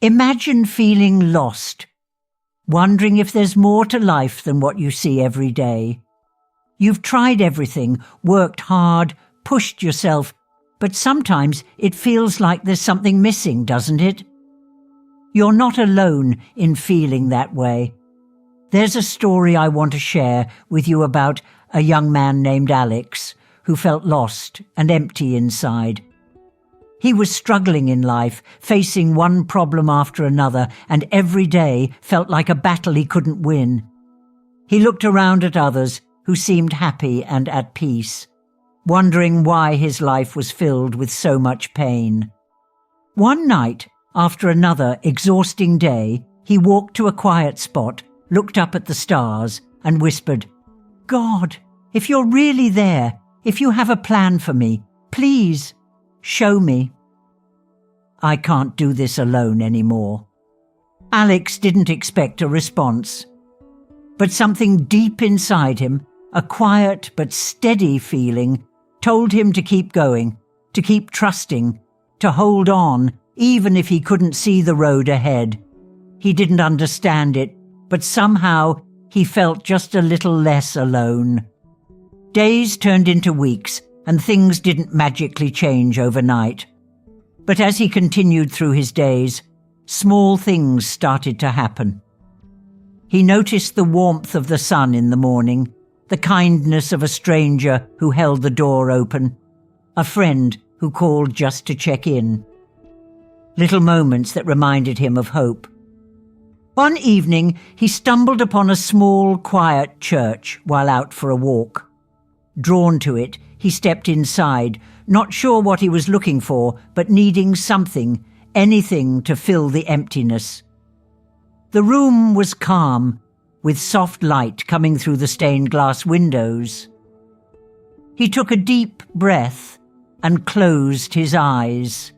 Imagine feeling lost, wondering if there's more to life than what you see every day. You've tried everything, worked hard, pushed yourself, but sometimes it feels like there's something missing, doesn't it? You're not alone in feeling that way. There's a story I want to share with you about a young man named Alex who felt lost and empty inside. He was struggling in life, facing one problem after another, and every day felt like a battle he couldn't win. He looked around at others who seemed happy and at peace, wondering why his life was filled with so much pain. One night, after another exhausting day, he walked to a quiet spot, looked up at the stars, and whispered, "God, if you're really there, if you have a plan for me, please, show me. I can't do this alone anymore." Alex didn't expect a response, but something deep inside him, a quiet but steady feeling, told him to keep going, to keep trusting, to hold on, even if he couldn't see the road ahead. He didn't understand it, but somehow he felt just a little less alone. Days turned into weeks, and things didn't magically change overnight. But as he continued through his days, small things started to happen. He noticed the warmth of the sun in the morning, the kindness of a stranger who held the door open, a friend who called just to check in. Little moments that reminded him of hope. One evening, he stumbled upon a small, quiet church while out for a walk. Drawn to it, he stepped inside, not sure what he was looking for, but needing something, anything to fill the emptiness. The room was calm, with soft light coming through the stained glass windows. He took a deep breath and closed his eyes.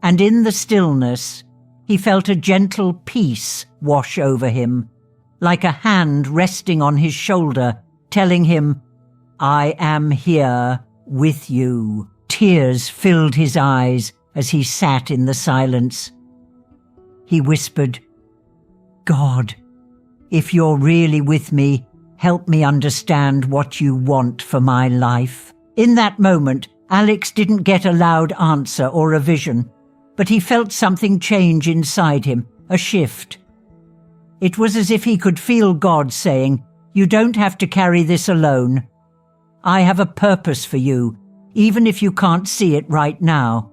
And in the stillness, he felt a gentle peace wash over him, like a hand resting on his shoulder, telling him, "I am here with you." Tears filled his eyes as he sat in the silence. He whispered, "God, if you're really with me, help me understand what you want for my life." In that moment, Alex didn't get a loud answer or a vision, but he felt something change inside him, a shift. It was as if he could feel God saying, "You don't have to carry this alone. I have a purpose for you, even if you can't see it right now."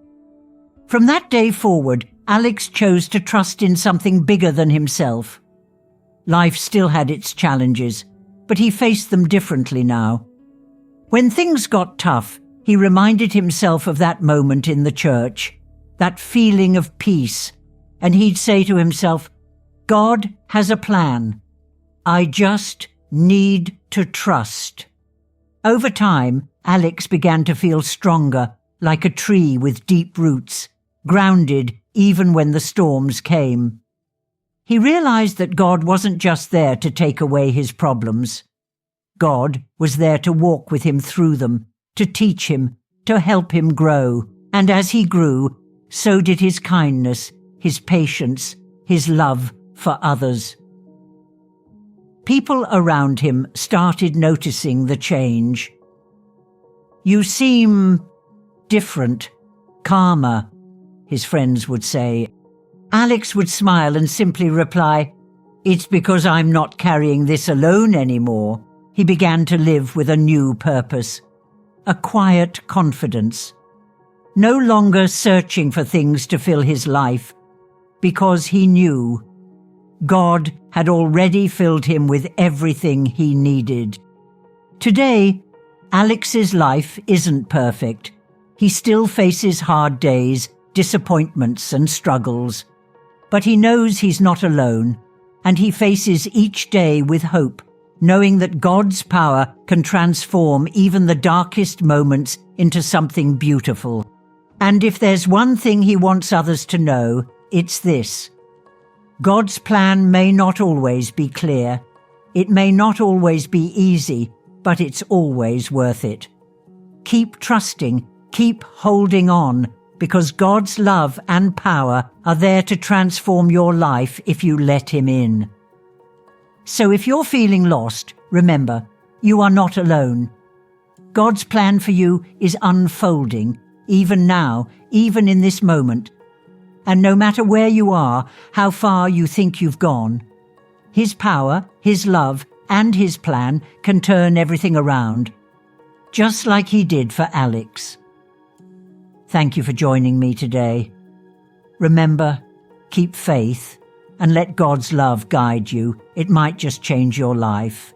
From that day forward, Alex chose to trust in something bigger than himself. Life still had its challenges, but he faced them differently now. When things got tough, he reminded himself of that moment in the church, that feeling of peace, and he'd say to himself, "God has a plan. I just need to trust." Over time, Alex began to feel stronger, like a tree with deep roots, grounded even when the storms came. He realized that God wasn't just there to take away his problems. God was there to walk with him through them, to teach him, to help him grow. And as he grew, so did his kindness, his patience, his love for others. People around him started noticing the change. "You seem different, calmer," his friends would say. Alex would smile and simply reply, "It's because I'm not carrying this alone anymore." He began to live with a new purpose, a quiet confidence, no longer searching for things to fill his life, because he knew God had already filled him with everything he needed. Today, Alex's life isn't perfect. He still faces hard days, disappointments and struggles. But he knows he's not alone, and he faces each day with hope, knowing that God's power can transform even the darkest moments into something beautiful. And if there's one thing he wants others to know, it's this: God's plan may not always be clear. It may not always be easy, but it's always worth it. Keep trusting, keep holding on, because God's love and power are there to transform your life if you let Him in. So if you're feeling lost, remember, you are not alone. God's plan for you is unfolding, even now, even in this moment. And no matter where you are, how far you think you've gone, His power, His love, and His plan can turn everything around, just like He did for Alex. Thank you for joining me today. Remember, keep faith and let God's love guide you. It might just change your life.